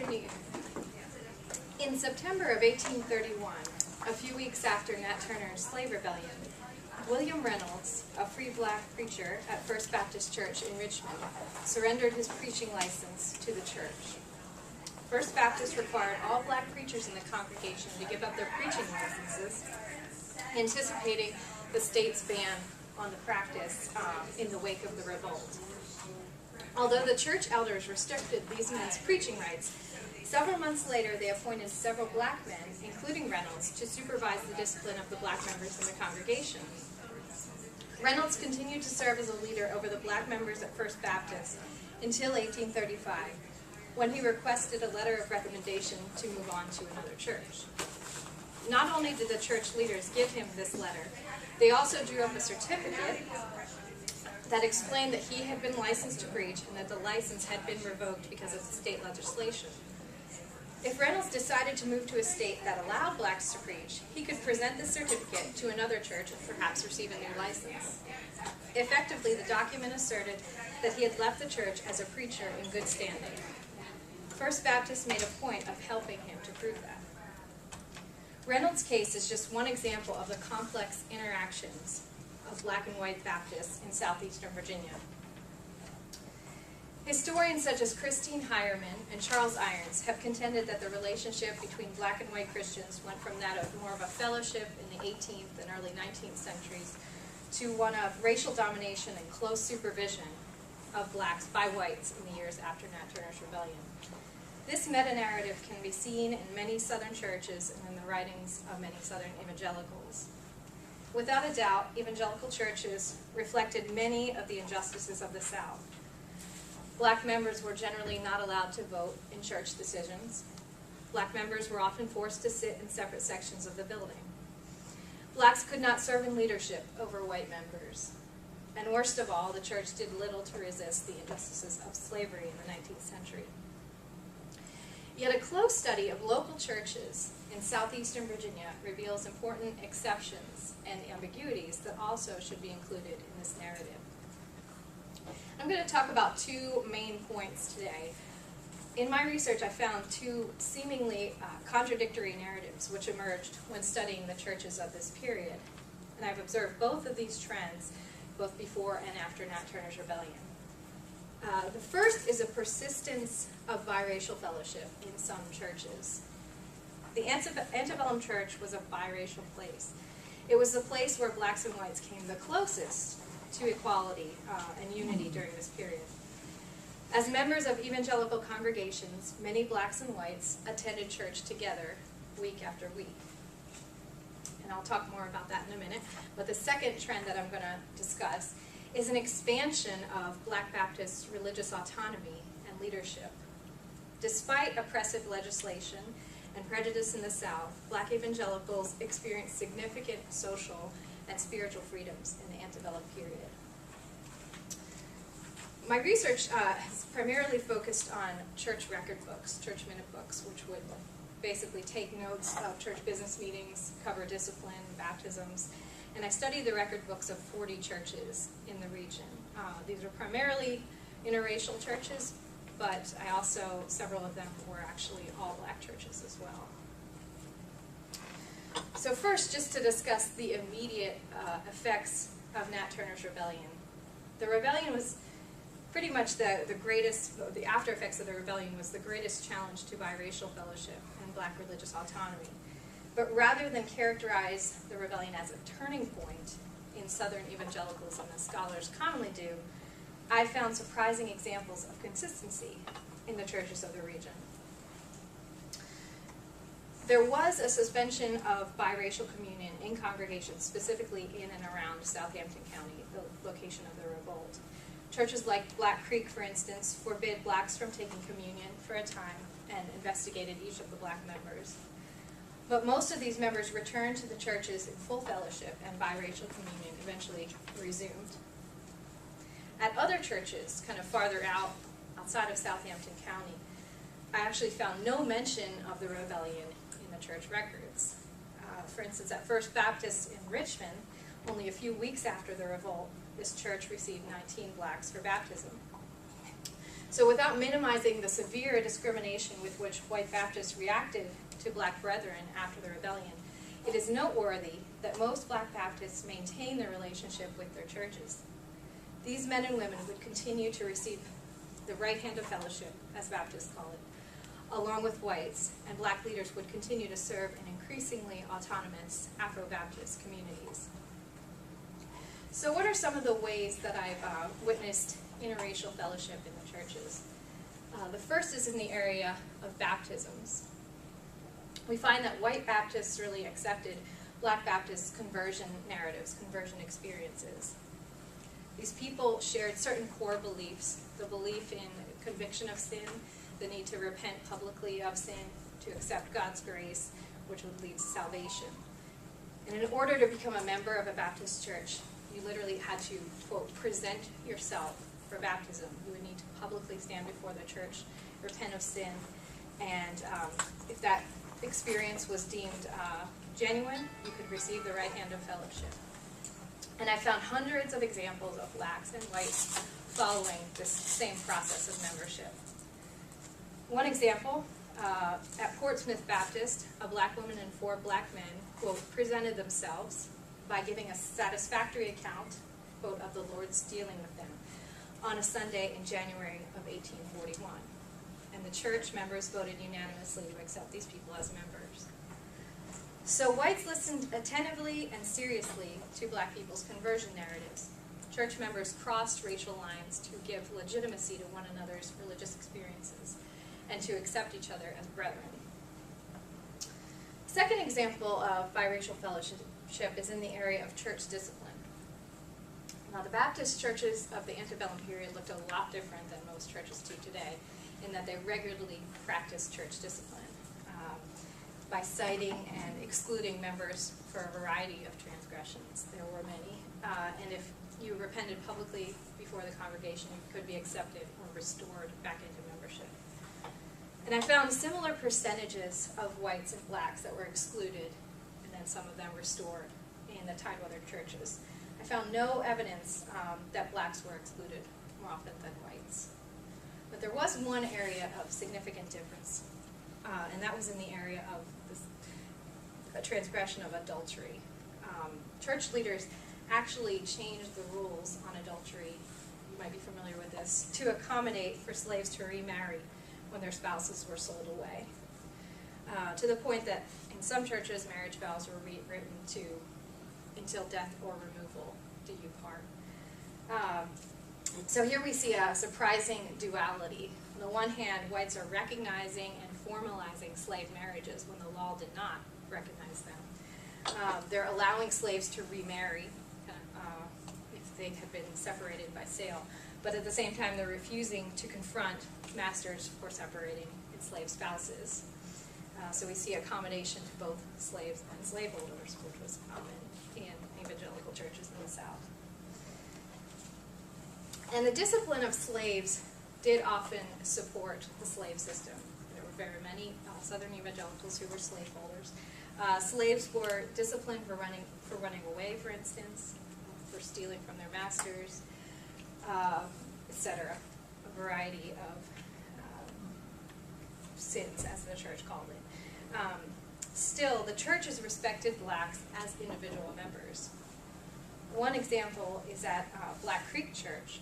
continue. In September of 1831, a few weeks after Nat Turner's slave rebellion, William Reynolds, a free black preacher at First Baptist Church in Richmond, surrendered his preaching license to the church. First Baptist required all black preachers in the congregation to give up their preaching licenses, anticipating the state's ban on the practice in the wake of the revolt. Although the church elders restricted these men's preaching rights, several months later they appointed several black men, including Reynolds, to supervise the discipline of the black members in the congregation. Reynolds continued to serve as a leader over the black members at First Baptist until 1835, when he requested a letter of recommendation to move on to another church. Not only did the church leaders give him this letter, they also drew up a certificate that explained that he had been licensed to preach and that the license had been revoked because of the state legislation. If Reynolds decided to move to a state that allowed blacks to preach, he could present this certificate to another church and perhaps receive a new license. Effectively, the document asserted that he had left the church as a preacher in good standing. First Baptist made a point of helping him to prove that. Reynolds' case is just one example of the complex interactions of black and white Baptists in southeastern Virginia. Historians such as Christine Hireman and Charles Irons have contended that the relationship between black and white Christians went from that of more of a fellowship in the 18th and early 19th centuries to one of racial domination and close supervision of blacks by whites in the years after Nat Turner's rebellion. This meta-narrative can be seen in many Southern churches and in the writings of many Southern evangelicals. Without a doubt, evangelical churches reflected many of the injustices of the South. Black members were generally not allowed to vote in church decisions. Black members were often forced to sit in separate sections of the building. Blacks could not serve in leadership over white members. And worst of all, the church did little to resist the injustices of slavery in the 19th century. Yet a close study of local churches in southeastern Virginia reveals important exceptions and ambiguities that also should be included in this narrative. I'm going to talk about two main points today. In my research, I found two seemingly contradictory narratives which emerged when studying the churches of this period. And I've observed both of these trends both before and after Nat Turner's rebellion. The first is a persistence of biracial fellowship in some churches. The antebellum church was a biracial place. It was the place where blacks and whites came the closest to equality and unity during this period. As members of evangelical congregations, many blacks and whites attended church together week after week. And I'll talk more about that in a minute. But the second trend that I'm going to discuss is an expansion of Black Baptist religious autonomy and leadership. Despite oppressive legislation and prejudice in the South, black evangelicals experienced significant social and spiritual freedoms in the antebellum period. My research has primarily focused on church record books, church minute books, which would basically take notes of church business meetings, cover discipline, baptisms, and I studied the record books of 40 churches in the region. These are primarily interracial churches, but several of them were actually all black churches as well. So first, just to discuss the immediate effects of Nat Turner's rebellion. The rebellion was pretty much the after effects of the rebellion was the greatest challenge to biracial fellowship and black religious autonomy. But rather than characterize the rebellion as a turning point in Southern evangelicalism, as scholars commonly do, I found surprising examples of consistency in the churches of the region. There was a suspension of biracial communion in congregations, specifically in and around Southampton County, the location of the revolt. Churches like Black Creek, for instance, forbid blacks from taking communion for a time and investigated each of the black members. But most of these members returned to the churches in full fellowship, and biracial communion eventually resumed. At other churches, kind of farther outside of Southampton County, I actually found no mention of the rebellion in the church records. For instance, at First Baptist in Richmond, only a few weeks after the revolt, this church received 19 blacks for baptism. So without minimizing the severe discrimination with which white Baptists reacted to black brethren after the rebellion, it is noteworthy that most black Baptists maintain their relationship with their churches. These men and women would continue to receive the right hand of fellowship, as Baptists call it, along with whites, and black leaders would continue to serve in increasingly autonomous Afro-Baptist communities. So what are some of the ways that I've witnessed interracial fellowship in the churches? The first is in the area of baptisms. We find that white Baptists really accepted black Baptist conversion narratives, conversion experiences. These people shared certain core beliefs, the belief in conviction of sin, the need to repent publicly of sin, to accept God's grace, which would lead to salvation. And in order to become a member of a Baptist church, you literally had to, quote, present yourself for baptism. You would need to publicly stand before the church, repent of sin, and if that experience was deemed genuine, you could receive the right hand of fellowship. And I found hundreds of examples of blacks and whites following this same process of membership. One example, at Portsmouth Baptist, a black woman and 4 black men, quote, presented themselves by giving a satisfactory account, quote, of the Lord's dealing with them on a Sunday in January of 1841. And the church members voted unanimously to accept these people as members. So whites listened attentively and seriously to black people's conversion narratives. Church members crossed racial lines to give legitimacy to one another's religious experiences and to accept each other as brethren. Second example of biracial fellowship is in the area of church discipline. Now, the Baptist churches of the antebellum period looked a lot different than most churches do today, in that they regularly practiced church discipline by citing and excluding members for a variety of transgressions. There were many, and if you repented publicly before the congregation, you could be accepted or restored back into membership. And I found similar percentages of whites and blacks that were excluded, and then some of them restored in the Tidewater churches. I found no evidence that blacks were excluded more often than whites. But there was one area of significant difference, and that was in the area of a transgression of adultery. Church leaders actually changed the rules on adultery, you might be familiar with this, to accommodate for slaves to remarry when their spouses were sold away. To the point that in some churches, marriage vows were rewritten to, until death or removal do you part. So here we see a surprising duality. On the one hand, whites are recognizing and formalizing slave marriages when the law did not recognize them. They're allowing slaves to remarry if they have been separated by sale. But at the same time, they're refusing to confront masters for separating enslaved spouses. So we see accommodation to both slaves and slaveholders, which was common in evangelical churches in the South. And the discipline of slaves did often support the slave system. There were very many Southern evangelicals who were slaveholders. Slaves were disciplined for running away, for instance, for stealing from their masters, etc. A variety of sins, as the church called it. Still, the churches respected blacks as individual members. One example is at Black Creek Church.